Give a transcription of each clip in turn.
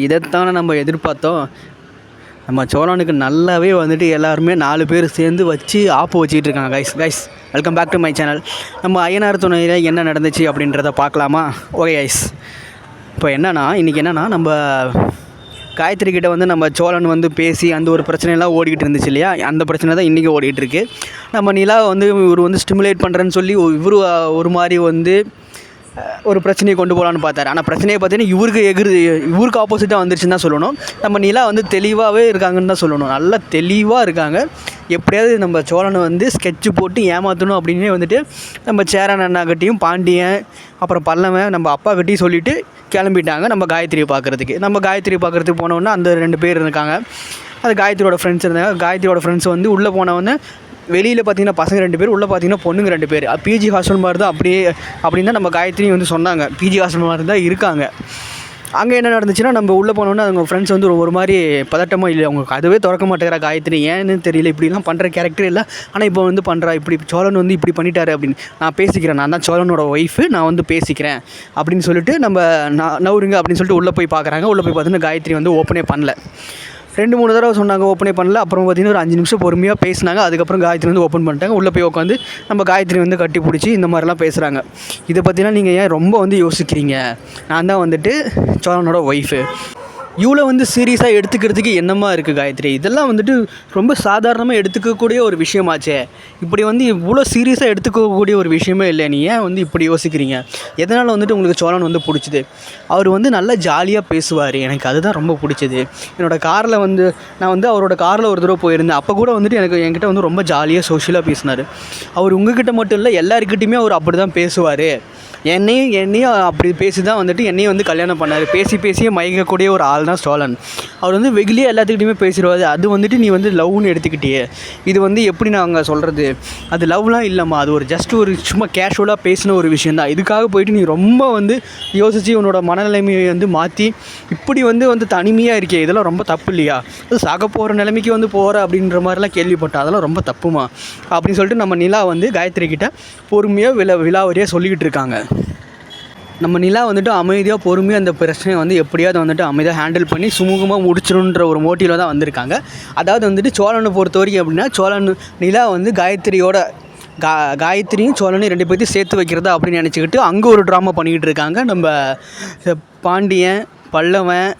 இதைத்தானே நம்ம எதிர்பார்த்தோம். நம்ம சோழனுக்கு நல்லாவே வந்துட்டு எல்லாருமே 4 பேர் சேர்ந்து வச்சு ஆப்பு வச்சுக்கிட்டு இருக்காங்க. Guys welcome back to my channel. நம்ம ஐயனார் துணையில் என்ன நடந்துச்சு அப்படின்றத பார்க்கலாமா? ஓகே கைஸ், இப்போ இன்றைக்கி நம்ம காயத்ரி கிட்ட வந்து நம்ம சோழன் வந்து பேசி அந்த ஒரு பிரச்சனையெல்லாம் ஓடிக்கிட்டு இருந்துச்சு இல்லையா? அந்த பிரச்சனை தான் இன்றைக்கி ஓடிக்கிட்டு இருக்குது. நம்ம நிலா வந்து இவர் வந்து ஸ்டிமுலேட் பண்ணுறேன்னு சொல்லி இவர் ஒரு மாதிரி வந்து ஒரு பிரச்சனையை கொண்டு போகலான்னு பார்த்தாரு. ஆனால் பிரச்சனையை பார்த்தீங்கன்னா இவருக்கு ஆப்போசிட்டாக வந்துருச்சுன்னு தான் சொல்லணும். நம்ம நிலா வந்து தெளிவாகவே இருக்காங்கன்னு தான் சொல்லணும். நல்லா தெளிவாக இருக்காங்க. எப்படியாவது நம்ம சோழனை வந்து ஸ்கெட்சு போட்டு ஏமாற்றணும் அப்படின்னே வந்துட்டு நம்ம சேரன் அண்ணாக்கிட்டையும் பாண்டியன் அப்புறம் பல்லவன் நம்ம அப்பா கிட்டையும் சொல்லிவிட்டு கிளம்பிட்டாங்க நம்ம காயத்ரியை பார்க்குறதுக்கு. நம்ம காயத்ரியை பார்க்குறதுக்கு போனோன்னா அந்த 2 பேர் இருக்காங்க. அது காயத்ரியோட ஃப்ரெண்ட்ஸ் இருந்தாங்க. காயத்ரியோட ஃப்ரெண்ட்ஸ் வந்து உள்ளே போனவொன்னே வெளியில் பார்த்தீங்கன்னா பசங்க 2 பேர், உள்ளே பார்த்தீங்கன்னா பொண்ணுங்க 2 பேர். பிஜி ஹாஸ்டல் மாதிரி தான் அப்படியே அப்படின்னு தான் நம்ம காயத்ரியும் வந்து சொன்னாங்க. பிஜி ஹாஸ்டல் மாதிரி தான் இருக்காங்க. அங்கே என்ன நடந்துச்சுன்னா நம்ம உள்ளே போனோன்னா அவங்க ஃப்ரெண்ட்ஸ் வந்து ஒரு மாதிரி பதட்டமாக இல்லை, அவங்க அதுவே திறக்க மாட்டேங்கிறா காயத்ரி, ஏன்னு தெரியல, இப்படிலாம் பண்ணுற கேரக்டர் இல்லை, ஆனால் இப்போ வந்து பண்ணுறா, இப்படி சோழன் வந்து இப்படி பண்ணிட்டாரு அப்படின்னு. நான் பேசிக்கிறேன், நான் தான் சோழனோட ஒய்ஃபு, நான் வந்து பேசிக்கிறேன் அப்படின்னு சொல்லிட்டு நம்ம நவுருங்க அப்படின்னு சொல்லிட்டு உள்ளே போய் பார்க்குறாங்க. உள்ளே போய் பார்த்தீங்கன்னா காயத்ரி வந்து ஓப்பனே பண்ணல. 2-3 தடவை சொன்னாங்க, ஓப்பனே பண்ணல. அப்புறம் பார்த்திங்கன்னா ஒரு 5 நிமிஷம் பொறுமையாக பேசினாங்க. அதுக்கப்புறம் காயத்ரி வந்து ஓப்பன் பண்ணிட்டாங்க. உள்ளே போய் உட்காந்து நம்ம காயத்ரி வந்து கட்டி பிடிச்சி இந்த மாதிரிலாம் பேசுகிறாங்க. இதை பற்றிலாம் நீங்கள் ஏன் ரொம்ப வந்து யோசிக்கிறீங்க? நான் தான் வந்துட்டு சோழனோட ஒய்ஃபு. இவ்வளோ வந்து சீரியஸாக எடுத்துக்கிறதுக்கு என்னமா இருக்குது காயத்ரி? இதெல்லாம் வந்துட்டு ரொம்ப சாதாரணமாக எடுத்துக்கக்கூடிய ஒரு விஷயமாச்சே. இப்படி வந்து இவ்வளோ சீரியஸாக எடுத்துக்கக்கூடிய ஒரு விஷயமே இல்லை. நீ ஏன் வந்து இப்படி யோசிக்கிறீங்க? எதனால் வந்துட்டு உங்களுக்கு சோழன் வந்து பிடிச்சிது? அவர் வந்து நல்லா ஜாலியாக பேசுவார், எனக்கு அதுதான் ரொம்ப பிடிச்சது. என்னோடய காரில் வந்து நான் வந்து அவரோட காரில் ஒரு தடவை போயிருந்தேன். அப்போ கூட வந்துட்டு என்கிட்ட வந்து ரொம்ப ஜாலியாக சோஷியலாக பேசினார். அவர் உங்ககிட்ட மட்டும் இல்லை, எல்லாருக்கிட்டையுமே அவர் அப்படி தான் பேசுவார். என்னையும் அப்படி பேசி தான் வந்துட்டு என்னையும் வந்து கல்யாணம் பண்ணார். பேசியே மயங்கக்கூடிய ஒரு ஆள் தான் சோழன். அவர் வந்து வெகுலியே எல்லாத்துக்கிட்டையுமே பேசிடுவார். அது வந்துட்டு நீ வந்து லவ்னு எடுத்துக்கிட்டியே, இது வந்து எப்படி நாங்கள் சொல்கிறது, அது லவ்லாம் இல்லைம்மா, அது ஒரு ஜஸ்ட் ஒரு சும்மா கேஷுவலாக பேசின ஒரு விஷயந்தான். இதுக்காக போயிட்டு நீ ரொம்ப வந்து யோசித்து உன்னோட மனநிலைமையை வந்து மாற்றி இப்படி வந்து தனிமையாக இருக்கே, இதெல்லாம் ரொம்ப தப்பு இல்லையா? அது சாக போகிற நிலைமைக்கு வந்து போகிற அப்படின்ற மாதிரிலாம் கேள்விப்பட்டேன், அதெல்லாம் ரொம்ப தப்புமா அப்படின்னு சொல்லிட்டு நம்ம நிலா வந்து காயத்ரி கிட்ட பொறுமையாக விலாவரியாக சொல்லிக்கிட்டு இருக்காங்க. நம்ம நிலா வந்துட்டு அமைதியாக பொறுமையாக அந்த பிரச்சனையை வந்து எப்படியாவது வந்துட்டு அமைதியாக ஹேண்டில் பண்ணி சுமூகமாக முடிச்சிடணுன்ற ஒரு மோட்டிவில் தான் வந்திருக்காங்க. அதாவது வந்துட்டு சோழனை பொறுத்த வரைக்கும் அப்படின்னா நிலா வந்து காயத்ரியும் சோழனையும் 2 பேர்த்தையும் சேர்த்து வைக்கிறதா அப்படின்னு நினச்சிக்கிட்டு அங்கே ஒரு ட்ராமா பண்ணிக்கிட்டு இருக்காங்க. நம்ம பாண்டியன் பல்லவன்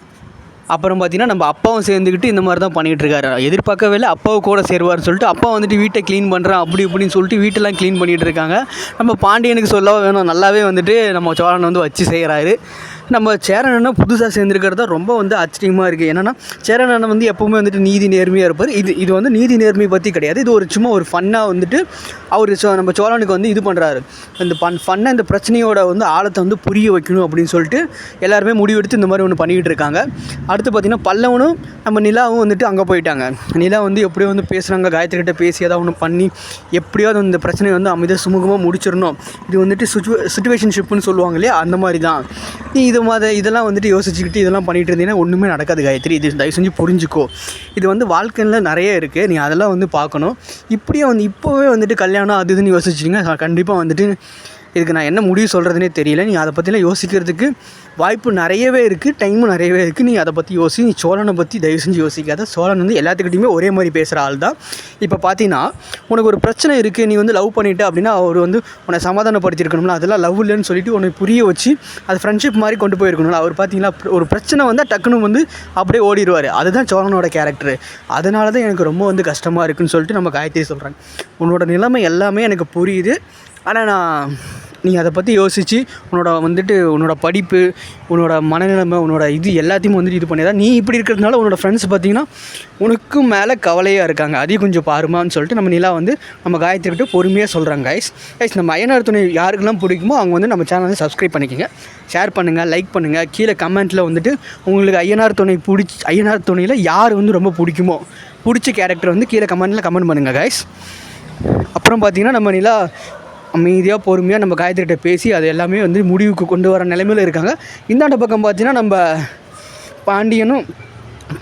அப்புறம் பார்த்திங்கன்னா நம்ம அப்பாவும் சேர்ந்துக்கிட்டு இந்த மாதிரி தான் பண்ணிகிட்டு இருக்காரு. எதிர்பார்க்கவே இல்லை அப்பாவை கூட சேருவார்னு சொல்லிட்டு அப்பா வந்துட்டு வீட்டை க்ளீன் பண்ணுறேன் அப்படி இப்படின்னு சொல்லிட்டு வீட்டெல்லாம் க்ளீன் பண்ணிகிட்டு இருக்காங்க. நம்ம பாண்டியனுக்கு சொல்லவா வேணும், நல்லாவே வந்துட்டு நம்ம சோழன் வந்து வச்சு செய்கிறாரு. நம்ம சேரன் அண்ணன் புதுசாக சேர்ந்துருக்கிறது ரொம்ப வந்து ஆச்சரியமாக இருக்குது. என்னென்னா சேரன் அண்ணன் வந்து எப்போவுமே வந்துட்டு நீதி நேர்மையாக இருப்பார். இது வந்து நீதி நேர்மை பற்றி கிடையாது. இது ஒரு சும்மா ஒரு ஃபன்னாக வந்துட்டு அவர் நம்ம சோழனுக்கு வந்து இது பண்ணுறாரு. இந்த ஃபன்னாக இந்த பிரச்சனையோட வந்து ஆழத்தை வந்து புரிய வைக்கணும் அப்படின்னு சொல்லிட்டு எல்லாருமே முடிவெடுத்து இந்த மாதிரி ஒன்று பண்ணிக்கிட்டு இருக்காங்க. அடுத்து பார்த்திங்கன்னா பல்லவனும் நம்ம நிலாவும் வந்துட்டு அங்கே போயிட்டாங்க. நிலா வந்து எப்படியோ வந்து பேசுகிறாங்க, காயத்ரி கிட்ட பேசி ஏதாவது ஒன்று பண்ணி எப்படியாவது இந்த பிரச்சனையை வந்து அமைதியாக சுமூகமாக முடிச்சிடணும். இது வந்துட்டு சிச்சுவேஷன்ஷிப்புன்னு சொல்லுவாங்க இல்லையா, அந்த மாதிரி தான். நீ இதெல்லாம் வந்துட்டு யோசிச்சுக்கிட்டு இதெல்லாம் பண்ணிகிட்டு இருந்தீங்கன்னா ஒன்றுமே நடக்காது காயத்ரி. இது தயவு செஞ்சு புரிஞ்சுக்கோ. இது வந்து வாழ்க்கையில் நிறைய இருக்குது, நீ அதெல்லாம் வந்து பார்க்கணும். இப்படியே வந்து இப்போவே வந்துட்டு கல்யாணம் அது இதுன்னு யோசிச்சிங்கன்னா கண்டிப்பாக வந்துட்டு இதுக்கு நான் என்ன முடிவு சொல்கிறதுனே தெரியல. நீ அதை பற்றிலாம் யோசிக்கிறதுக்கு வாய்ப்பு நிறையவே இருக்குது, டைமும் நிறையவே இருக்குது. நீ அதை பற்றி நீ சோழனை பற்றி தயவு செஞ்சு யோசிக்காத. சோழன் வந்து எல்லாத்துக்கிட்டையுமே ஒரே மாதிரி பேசுகிற ஆள் தான். இப்போ பார்த்தீங்கன்னா உனக்கு ஒரு பிரச்சனை இருக்குது, நீ வந்து லவ் பண்ணிவிட்டு அப்படின்னா அவர் வந்து உன்னை சமாதானப்படுத்தியிருக்கணும்ல, அதெல்லாம் லவ் இல்லைன்னு சொல்லிட்டு உன்னை புரிய வச்சு அது ஃப்ரெண்ட்ஷிப் மாதிரி கொண்டு போயிருக்கணும்ல. அவர் பார்த்தீங்கன்னா ஒரு பிரச்சனை வந்தால் டக்குன்னு வந்து அப்படியே ஓடிடுவார். அதுதான் சோழனோட கேரக்டர். அதனால தான் எனக்கு ரொம்ப வந்து கஷ்டமாக இருக்குதுன்னு சொல்லிட்டு நம்ம காயத்ரி சொல்கிறாங்க. உன்னோட நிலைமை எல்லாமே எனக்கு புரியுது, ஆனால் நீ அதை பற்றி யோசித்து உன்னோட படிப்பு, உன்னோட மனநிலைமை, உன்னோட இது எல்லாத்தையும் வந்துட்டு இது பண்ணிதான் நீ இப்படி இருக்கிறதுனால உன்னோட ஃப்ரெண்ட்ஸ் பார்த்திங்கன்னா உனக்கும் மேலே கவலையாக இருக்காங்க, அதையும் கொஞ்சம் பாருமான்னு சொல்லிட்டு நம்ம நிலா வந்து நம்ம காயத்ரிக்கிட்ட பொறுமையாக சொல்கிறாங்க. கைஸ் நம்ம ஐயனார் துணை யாருக்கெல்லாம் பிடிக்குமோ அவங்க வந்து நம்ம சேனலை சப்ஸ்கிரைப் பண்ணிக்கோங்க, ஷேர் பண்ணுங்கள், லைக் பண்ணுங்கள். கீழே கமெண்ட்டில் வந்துட்டு உங்களுக்கு ஐயனார் துணையில் யார் வந்து ரொம்ப பிடிச்ச கேரக்டர் வந்து கீழே கமெண்ட் பண்ணுங்கள் கைஸ். அப்புறம் பார்த்திங்கன்னா நம்ம நிலா அமைதியாக பொறுமையாக நம்ம காயத்ரிகிட்ட பேசி அது எல்லாமே வந்து முடிவுக்கு கொண்டு வர நிலைமையில் இருக்காங்க. இந்தாண்ட பக்கம் பார்த்தீங்கன்னா நம்ம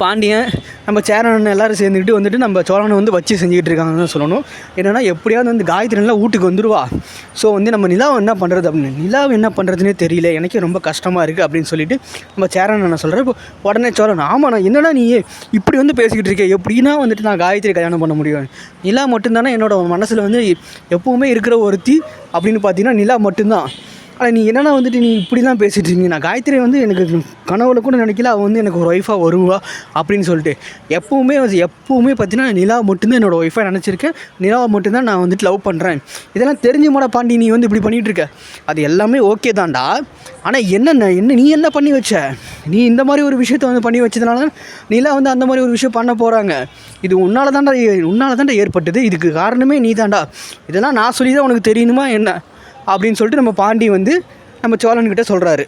பாண்டியன் நம்ம சேரன் எல்லோரும் சேர்ந்துக்கிட்டு வந்துட்டு நம்ம சோழனை வந்து வச்சு செஞ்சுக்கிட்டு இருக்காங்கன்னு தான் சொல்லணும். என்னென்னா எப்படியாவது வந்து காயத்ரி நல்லா வீட்டுக்கு வந்துடுவா. ஸோ வந்து நம்ம நிலாவை என்ன பண்ணுறது அப்படின்னு, நிலாவை என்ன பண்ணுறதுனே தெரியல, எனக்கே ரொம்ப கஷ்டமாக இருக்குது அப்படின்னு சொல்லிட்டு நம்ம சேரன் நான் சொல்கிறேன். இப்போ உடனே சோழன், ஆமாம் நான் என்னடா நீ இப்படி வந்து பேசிக்கிட்டு இருக்கேன், எப்படின்னா வந்துட்டு நான் காயத்ரி கல்யாணம் பண்ண முடியும், நிலா மட்டும்தானே என்னோடய மனசில் வந்து எப்போவுமே இருக்கிற ஒருத்தி அப்படின்னு பார்த்தீங்கன்னா நிலா மட்டும்தான். ஆனால் நீ என்னென்னா வந்துட்டு நீ இப்படிலாம் பேசிகிட்டு இருக்கீங்க, நான் காயத்ரி வந்து எனக்கு கனவுல கூட நினைக்கல அவள் வந்து எனக்கு ஒரு ஒய்ஃபாக வருவா அப்படின்னு சொல்லிட்டு எப்போவுமே பார்த்தீங்கன்னா நிலா மட்டும்தான் என்னோடய ஒய்ஃபாக நினச்சிருக்கேன், நிலாவை மட்டும்தான் நான் வந்துட்டு லவ் பண்ணுறேன். இதெல்லாம் தெரிஞ்சுமாடா பாண்டி நீ வந்து இப்படி பண்ணிகிட்டு இருக்க, அது எல்லாமே ஓகே தான்டா. ஆனால் என்ன நீ என்ன பண்ணி வச்ச, நீ இந்த மாதிரி ஒரு விஷயத்த வந்து பண்ணி வச்சதுனால நிலா வந்து அந்த மாதிரி ஒரு விஷயம் பண்ண போகிறாங்க. இது உன்னால் தாண்டா ஏற்பட்டது, இதுக்கு காரணமே நீ தாண்டா, இதெல்லாம் நான் சொல்லி தான் உனக்கு தெரியணுமா என்ன அப்படின்னு சொல்லிட்டு நம்ம பாண்டி வந்து நம்ம சோழன்கிட்ட சொல்கிறாரு.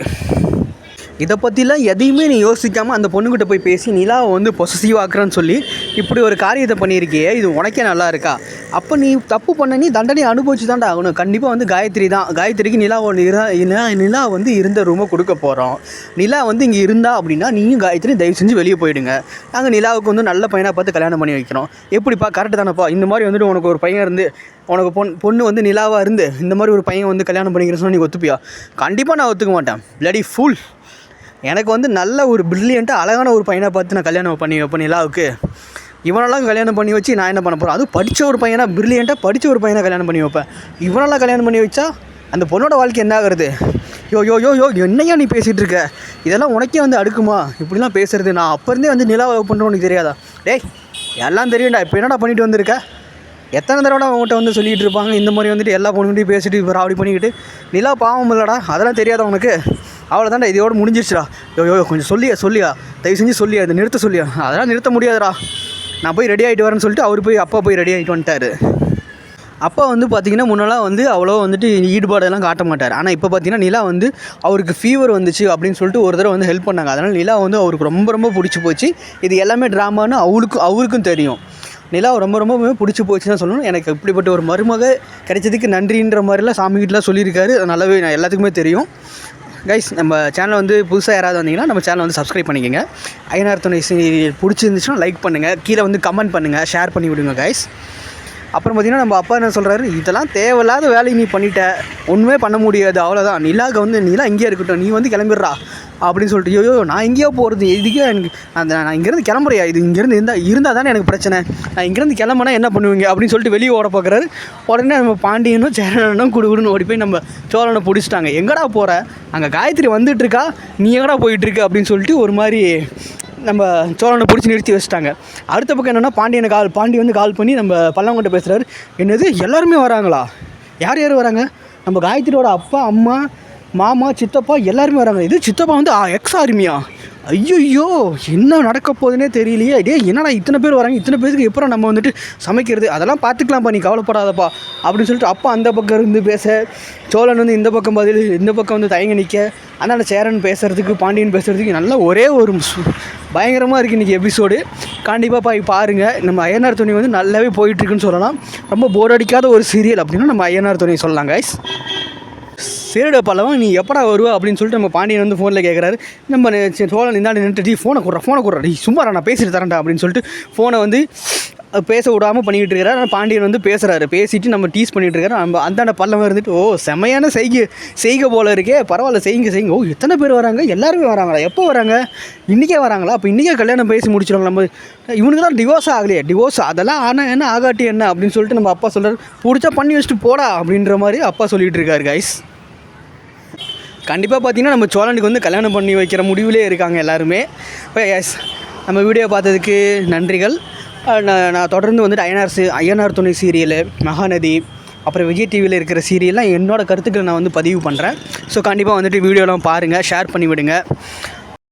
இதை பற்றிலாம் எதையுமே நீ யோசிக்காமல் அந்த பொண்ணுக்கிட்ட போய் பேசி நிலாவை வந்து பொசசிவ் ஆக்குறான்னு சொல்லி இப்படி ஒரு காரியத்தை பண்ணியிருக்கியே, இது உனக்கே நல்லா இருக்கா? அப்போ நீ தப்பு பண்ண, நீ தண்டனை அனுபவிச்சு தான்டா ஆகணும். கண்டிப்பாக வந்து காயத்ரிக்கு நிலா வந்து இருந்த ரூமை கொடுக்க போகிறோம். நிலா வந்து இங்கே இருந்தா அப்படின்னா நீயும் காயத்ரி தயவு செஞ்சு வெளியே போயிடுங்க, நாங்கள் நிலாவுக்கு வந்து நல்ல பையனாக பார்த்து கல்யாணம் பண்ணி வைக்கிறோம். எப்படிப்பா, கரெக்டு தானேப்பா? இந்த மாதிரி வந்துட்டு உனக்கு ஒரு பையன் இருந்து, உனக்கு பொண்ணு வந்து நிலாவாக இருந்து இந்த மாதிரி ஒரு பையன் வந்து கல்யாணம் பண்ணிக்கிறேன்னு சொன்னால் நீ ஒத்துப்பியா? கண்டிப்பாக நான் ஒத்துக்க மாட்டேன். Bloody full. எனக்கு வந்து நல்ல ஒரு பிரில்லியண்ட்டாக அழகான ஒரு பையனை பார்த்து நான் கல்யாணம் பண்ணி வைப்பேன் நிலாவுக்கு. இவனெல்லாம் கல்யாணம் பண்ணி வச்சு நான் என்ன பண்ண போகிறேன்? அதுவும் படித்த ஒரு பையனாக, பிரில்லியண்ட்டாக படித்த ஒரு பையனை கல்யாணம் பண்ணி வைப்பேன். இவனெல்லாம் கல்யாணம் பண்ணி வச்சா அந்த பொண்ணோட வாழ்க்கை என்ன ஆகுறது? யோ என்னையா நீ பேசிகிட்டு இருக்க? இதெல்லாம் உனக்கே வந்து அடுக்குமா இப்படிலாம் பேசுகிறது? நான் அப்போ இருந்தே வந்து நிலாவை லவ் பண்ணுறோம், உனக்கு தெரியாதா? டேய் எல்லாம் தெரியும்டா, இப்போ என்னடா பண்ணிட்டு வந்திருக்க? எத்தனை தடவை அவங்ககிட்ட வந்து சொல்லிகிட்டு இருப்பாங்க இந்த மாதிரி வந்துட்டு எல்லா பொண்ணுகிட்டையும் பேசிட்டு இப்போ ராவடி பண்ணிக்கிட்டு. நிலா பாவம் இல்லைடா, அதெல்லாம் தெரியாதா உனக்கு? அவ்வளோதான்டா, இதோடு முடிஞ்சிருச்சுடா. கொஞ்சம் சொல்லியா தயவு செஞ்சு சொல்லியா, இதை நிறுத்த சொல்லியா? அதெல்லாம் நிறுத்த முடியாதுடா, நான் போய் ரெடி ஆகிட்டு வரேன்னு சொல்லிட்டு அப்பா போய் ரெடி ஆகிட்டு வந்துட்டார். அப்பா வந்து பார்த்திங்கன்னா முன்னெல்லாம் வந்து அவ்வளோ வந்துட்டு ஈடுபாடெல்லாம் காட்ட மாட்டார். ஆனால் இப்போ பார்த்திங்கன்னா நிலா வந்து அவருக்கு ஃபீவர் வந்துச்சு அப்படின்னு சொல்லிட்டு ஒரு தடவை வந்து ஹெல்ப் பண்ணாங்க. அதனால் நிலா வந்து அவருக்கு ரொம்ப பிடிச்சி போச்சு. இது எல்லாமே ட்ராமான்னு அவருக்கும் தெரியும். நிலா ரொம்ப பிடிச்சி போச்சுன்னு தான் சொல்லணும். எனக்கு இப்படிப்பட்ட ஒரு மருமக கிடைச்சதுக்கு நன்றின்ற மாதிரிலாம் சாமிகிட்டலாம் சொல்லியிருக்காரு. நல்லாவே நான் எல்லாத்துக்குமே தெரியும். கைஸ், நம்ம சேனல் வந்து புதுசாக யாராவது வந்தீங்கன்னா நம்ம சேனலை வந்து சப்ஸ்கிரைப் பண்ணிக்கோங்க. ஐயனார் துணை பிடிச்சிருந்துச்சுன்னா லைக் பண்ணுங்கள், கீழே வந்து கமெண்ட் பண்ணுங்கள், ஷேர் பண்ணி விடுங்க கைஸ். அப்புறம் பார்த்திங்கன்னா நம்ம அப்பா என்ன சொல்கிறாரு, இதெல்லாம் தேவையில்லாத வேலையை நீ பண்ணிட்ட, ஒன்றுமே பண்ண முடியாது, அவ்வளோதான். நிலா இங்கேயே இருக்கட்டும், நீ வந்து கிளம்பிடுறா அப்படின்னு சொல்லிட்டு. நான் எங்கேயோ போகிறது, இதுக்கே எனக்கு நான் இங்கேருந்து கிளம்புறையா, இது இங்கேருந்து இருந்தால் தானே எனக்கு பிரச்சனை, நான் இங்கேருந்து கிளம்புனா என்ன பண்ணுவீங்க அப்படின்னு சொல்லிட்டு வெளியே ஓட பார்க்குறாரு. உடனே நம்ம பாண்டியனும் சேரனும் குடுன்னு ஓடி போய் நம்ம சோழனை பிடிச்சிட்டாங்க. எங்கடா போகிற, அங்கே காயத்ரி வந்துட்டுருக்கா, நீ எங்கடா போயிட்டுருக்க அப்படின்னு சொல்லிட்டு ஒரு மாதிரி நம்ம சோழனை பிடிச்சி நிறுத்தி வச்சுட்டாங்க. அடுத்த பக்கம் என்னென்னா பாண்டி வந்து கால் பண்ணி நம்ம பல்லவங்கிட்ட பேசுகிறாரு. என்னது எல்லாருமே வராங்களா? யார் வராங்க? நம்ம காயத்ரியோட அப்பா, அம்மா, மாமா, சித்தப்பா எல்லாருமே வராங்க. இது சித்தப்பா வந்து எக்ஸ் ஆர்மியா? ஐயோ என்ன நடக்க போகுதுன்னே தெரியலையே. என்னடா இத்தனை பேர் வராங்க, இத்தனை பேருக்கு எப்பறம் நம்ம வந்துட்டு சமைக்கிறது, அதெல்லாம் பார்த்துக்கலாம்ப்பா, நீ கவலைப்படாதப்பா அப்படின்னு சொல்லிட்டு அப்பா அந்த பக்கம் இருந்து பேச, சோழன் வந்து இந்த பக்கம் பதில், இந்த பக்கம் வந்து தயங்கி நிற்க, அதனால் சேரன் பேசுகிறதுக்கு பாண்டியன் பேசுகிறதுக்கு நல்ல ஒரே ஒரு பயங்கரமாக இருக்குது இன்றைக்கி எபிசோடு. கண்டிப்பாக போய் பாருங்கள். நம்ம ஐயனார் துணை வந்து நல்லாவே போயிட்டுருக்குன்னு சொல்லலாம். ரொம்ப போர் அடிக்காத ஒரு சீரியல் அப்படின்னா நம்ம ஐயனார் துணை சொல்லலாம் கைஸ். சரிடா பல்லவன், நீ எப்படா வருவா அப்படின்னு சொல்லிட்டு நம்ம பாண்டியன் வந்து ஃபோனில் கேட்குறாரு. நம்ம சோழன் இந்தாண்டி நின்றுட்டு ஃபோனை கொடுறா, சும்மா நான் பேசிட்டு தரேன்டா அப்படின்னு சொல்லிட்டு ஃபோனை வந்து பேச விடாமல் பண்ணிக்கிட்டு இருக்கிறார். ஆனால் பாண்டியன் வந்து பேசிட்டு நம்ம டீஸ் பண்ணிகிட்டு இருக்காரு. நம்ம அந்தாண்ட பல்லவன் இருந்துட்டு செம்மையான செய்கை போல இருக்கே, பரவாயில்ல செய்யுங்க. எத்தனை பேர் வராங்க, எல்லாருமே வராங்களா, எப்போ வராங்க, இன்றைக்கே வராங்களா, அப்போ இன்றைக்கே கல்யாணம் பேசி முடிச்சிடுவாங்க. நம்ம இவனுக்கு தான் டிவோர்ஸ் ஆகலையே, டிவோர்ஸ் அதெல்லாம் ஆனால் என்ன ஆகாட்டி என்ன அப்படின்னு சொல்லிட்டு நம்ம அப்பா சொல்கிறார். பிடிச்சா பண்ணி வச்சுட்டு போடா அப்படின்ற மாதிரி அப்பா சொல்லிகிட்டு இருக்காரு கைஸ். கண்டிப்பாக பார்த்திங்கன்னா நம்ம சோழனுக்கு வந்து கல்யாணம் பண்ணி வைக்கிற முடிவிலே இருக்காங்க எல்லாருமே. இப்போ எஸ், நம்ம வீடியோ பார்த்ததுக்கு நன்றிகள். நான் தொடர்ந்து வந்துட்டு ஐயனார் துணை சீரியலு, மகாநதி, அப்புறம் விஜய் டிவியில் இருக்கிற சீரியல்லாம் என்னோடய கருத்துக்களை நான் வந்து பதிவு பண்ணுறேன். ஸோ கண்டிப்பாக வந்துட்டு வீடியோலாம் பாருங்கள், ஷேர் பண்ணி விடுங்க.